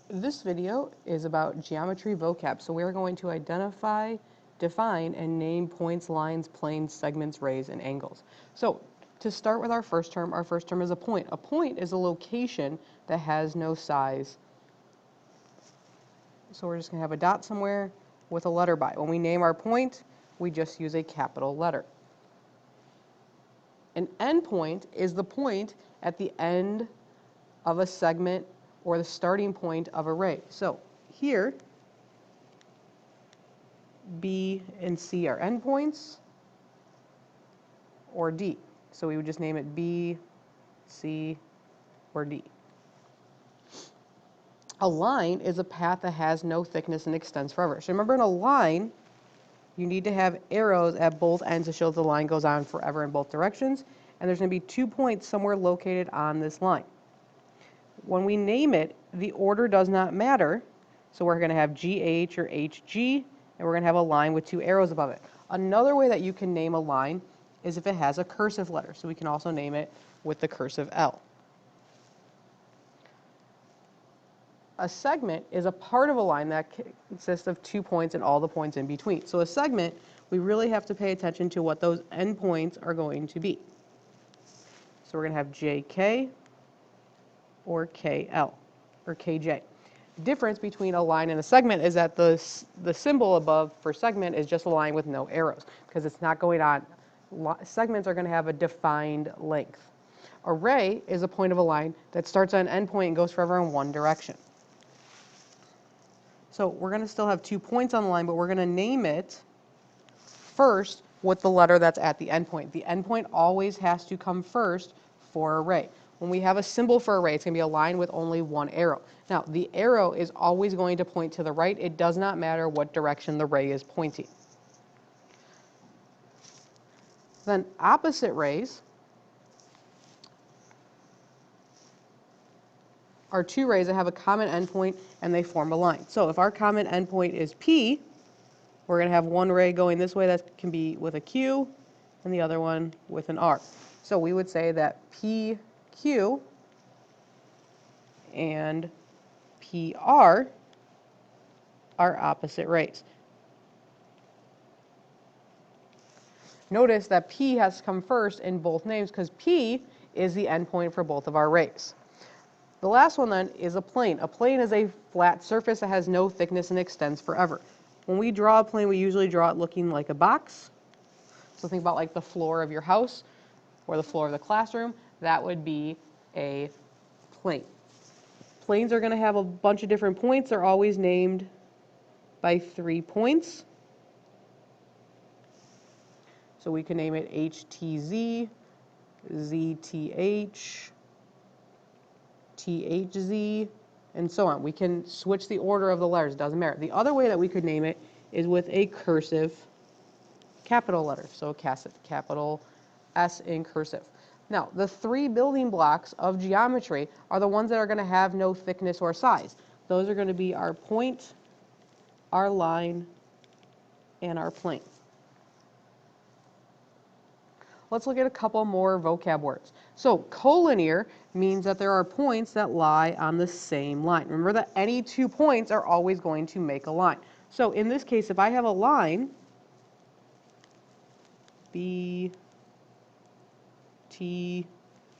This video is about geometry vocab, so we're going to identify, define, and name points, lines, planes, segments, rays, and angles. So to start with our first term is a point. A point is a location that has no size. So we're just going to have a dot somewhere with a letter by. When we name our point, we just use a capital letter. An endpoint is the point at the end of a segment or the starting point of a ray. So here, B and C are endpoints, or D. So we would just name it B, C, or D. A line is a path that has no thickness and extends forever. So remember, in a line, you need to have arrows at both ends to show the line goes on forever in both directions, and there's going to be 2 points somewhere located on this line. When we name it, the order does not matter, so we're going to have GH or HG, and we're going to have a line with 2 arrows above it. Another way that you can name a line is if it has a cursive letter, so we can also name it with the cursive L. A segment is a part of a line that consists of 2 points and all the points in between. So a segment, we really have to pay attention to what those endpoints are going to be. So we're going to have JK or KL or KJ. The difference between a line and a segment is that the symbol above for segment is just a line with no arrows because it's not going on. Segments are going to have a defined length. A ray is a point of a line that starts on an endpoint and goes forever in one direction. So we're going to still have 2 points on the line, but we're going to name it first with the letter that's at the endpoint. The endpoint always has to come first for a ray. When we have a symbol for a ray, it's going to be a line with only 1 arrow. Now, the arrow is always going to point to the right. It does not matter what direction the ray is pointing. Then opposite rays are 2 rays that have a common endpoint and they form a line. So if our common endpoint is P, we're going to have 1 ray going this way that can be with a Q and the other one with an R. So we would say that PQ and PR are opposite rays. Notice that P has to come first in both names because P is the endpoint for both of our rays. The last one then is a plane. A plane is a flat surface that has no thickness and extends forever. When we draw a plane, we usually draw it looking like a box. So think about like the floor of your house or the floor of the classroom. That would be a plane. Planes are going to have a bunch of different points. They're always named by 3 points. So we can name it HTZ, ZTH, THZ, and so on. We can switch the order of the letters. It doesn't matter. The other way that we could name it is with a cursive capital letter. So capital S in cursive. Now, the 3 building blocks of geometry are the ones that are going to have no thickness or size. Those are going to be our point, our line, and our plane. Let's look at a couple more vocab words. So collinear means that there are points that lie on the same line. Remember that any 2 points are always going to make a line. So in this case, if I have a line, B, T,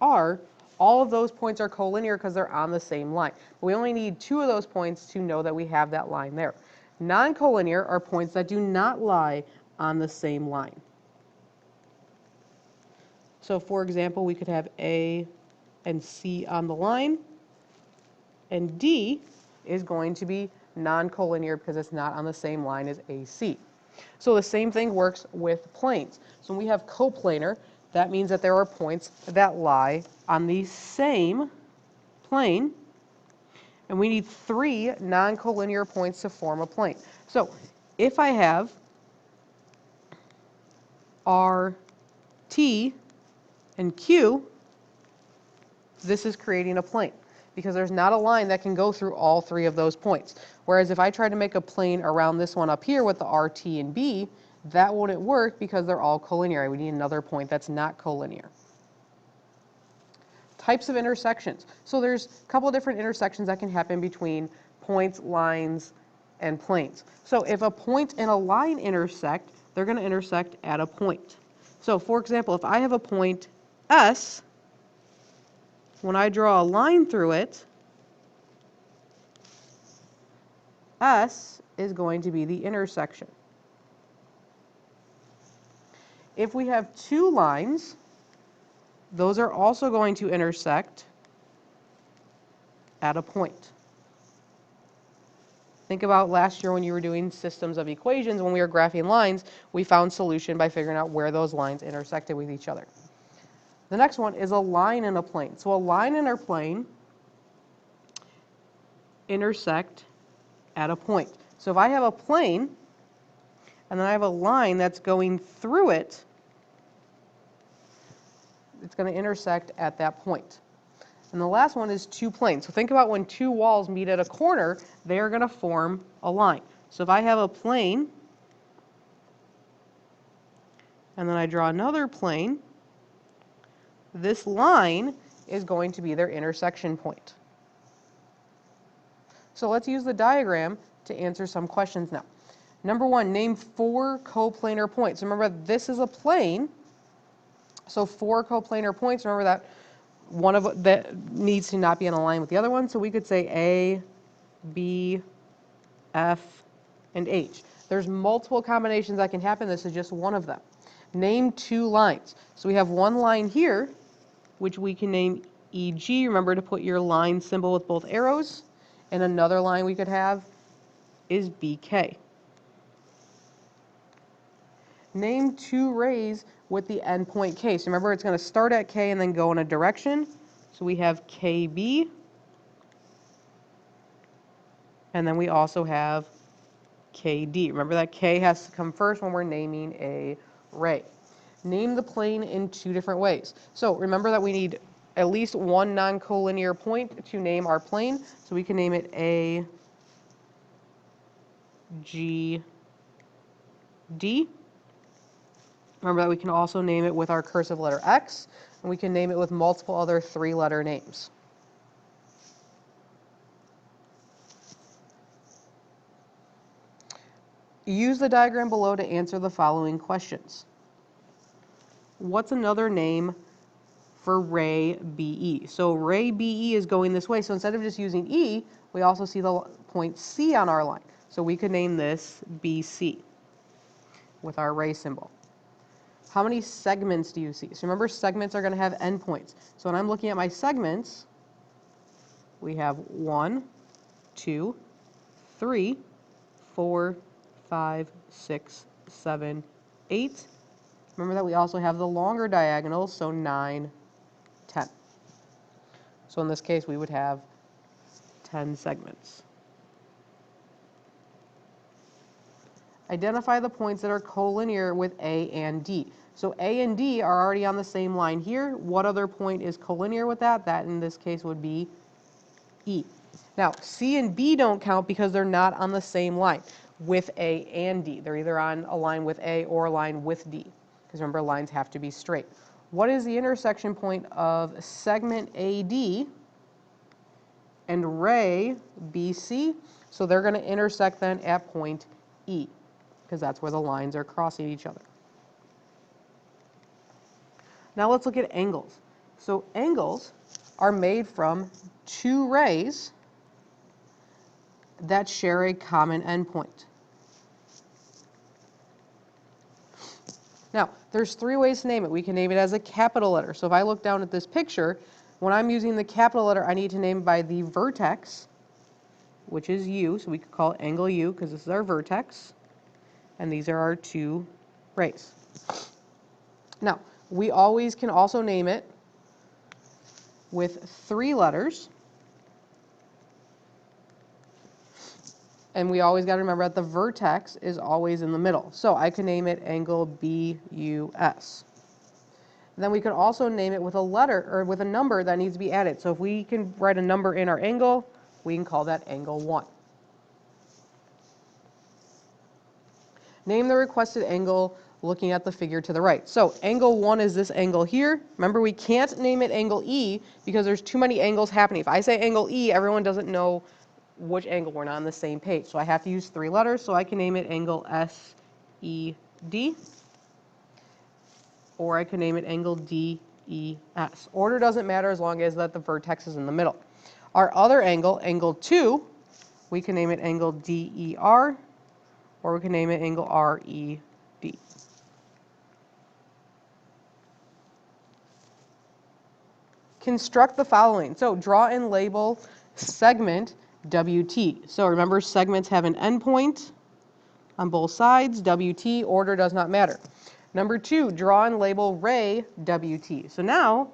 R, all of those points are collinear because they're on the same line. But we only need 2 of those points to know that we have that line there. Non-collinear are points that do not lie on the same line. So for example, we could have A and C on the line, and D is going to be non-collinear because it's not on the same line as AC. So the same thing works with planes. So when we have coplanar, that means that there are points that lie on the same plane, and we need 3 non-collinear points to form a plane. So if I have R, T, and Q, this is creating a plane because there's not a line that can go through all 3 of those points. Whereas if I try to make a plane around this one up here with the R, T, and B, that wouldn't work because they're all collinear. We need another point that's not collinear. Types of intersections. So there's a couple of different intersections that can happen between points, lines, and planes. So if a point and a line intersect, they're going to intersect at a point. So for example, if I have a point S, when I draw a line through it, S is going to be the intersection. If we have two lines, those are also going to intersect at a point. Think about last year when you were doing systems of equations, when we were graphing lines, we found solution by figuring out where those lines intersected with each other. The next one is a line and a plane. So a line and a plane intersect at a point. So if I have a plane and then I have a line that's going through it, it's going to intersect at that point. And the last one is two planes. So think about when two walls meet at a corner, they are going to form a line. So if I have a plane and then I draw another plane, this line is going to be their intersection point. So let's use the diagram to answer some questions now. Number one, name 4 coplanar points. Remember, this is a plane, so 4 coplanar points. Remember that one of that needs to not be in a line with the other one, so we could say A, B, F, and H. There's multiple combinations that can happen. This is just one of them. Name 2 lines. So we have one line here, which we can name EG. Remember to put your line symbol with both arrows. And another line we could have is BK. Name 2 rays with the endpoint K. So remember, it's going to start at K and then go in a direction. So we have KB. And then we also have KD. Remember that K has to come first when we're naming a ray. Name the plane in 2 different ways. So remember that we need at least one non-collinear point to name our plane. So we can name it A, G, D. Remember that we can also name it with our cursive letter X, and we can name it with multiple other 3-letter names. Use the diagram below to answer the following questions. What's another name for ray BE? So ray BE is going this way, so instead of just using E, we also see the point C on our line. So we could name this BC with our ray symbol. How many segments do you see? So remember, segments are going to have endpoints. So when I'm looking at my segments, we have 1, 2, 3, 4, 5, 6, 7, 8. Remember that we also have the longer diagonals, so 9, 10. So in this case, we would have 10 segments. Identify the points that are collinear with A and D. So A and D are already on the same line here. What other point is collinear with that? That in this case would be E. Now, C and B don't count because they're not on the same line with A and D. They're either on a line with A or a line with D. Because remember, lines have to be straight. What is the intersection point of segment AD and ray BC? So they're going to intersect then at point E, because that's where the lines are crossing each other. Now let's look at angles. So angles are made from 2 rays that share a common endpoint. Now, there's 3 ways to name it. We can name it as a capital letter. So if I look down at this picture, when I'm using the capital letter, I need to name it by the vertex, which is U. So we could call it angle U because this is our vertex. And these are our 2 rays. Now, we always can also name it with 3 letters. And we always got to remember that the vertex is always in the middle. So I can name it angle BUS. Then we could also name it with a letter or with a number that needs to be added. So if we can write a number in our angle, we can call that angle 1. Name the requested angle looking at the figure to the right. So angle 1 is this angle here. Remember, we can't name it angle E because there's too many angles happening. If I say angle E, everyone doesn't know which angle. We're not on the same page. So I have to use 3 letters, so I can name it angle SED, or I can name it angle DES. Order doesn't matter as long as that the vertex is in the middle. Our other angle, angle 2, we can name it angle DER, or we can name it angle RED. Construct the following. So draw and label segment WT. So remember, segments have an endpoint on both sides. WT, order does not matter. Number 2, draw and label ray WT. So now,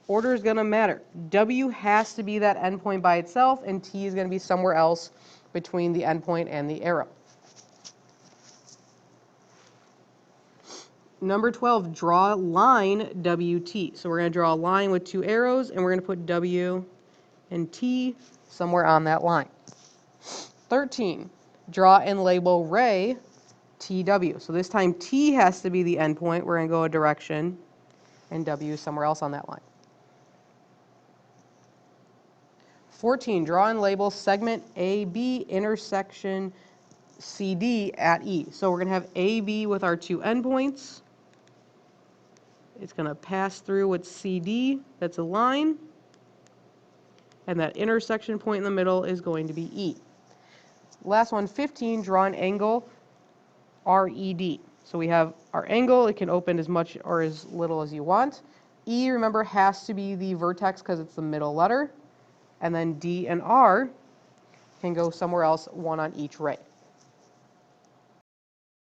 order is going to matter. W has to be that endpoint by itself, and T is going to be somewhere else between the endpoint and the arrow. Number 12, draw line WT. So we're going to draw a line with 2 arrows, and we're going to put W and T somewhere on that line. 13, draw and label ray TW. So this time T has to be the endpoint. We're going to go a direction, and W somewhere else on that line. 14, draw and label segment AB intersection CD at E. So we're going to have AB with our 2 endpoints. It's going to pass through with CD, that's a line, and that intersection point in the middle is going to be E. Last one, 15, draw an angle RED. So we have our angle, it can open as much or as little as you want. E, remember, has to be the vertex because it's the middle letter. And then D and R can go somewhere else, one on each ray.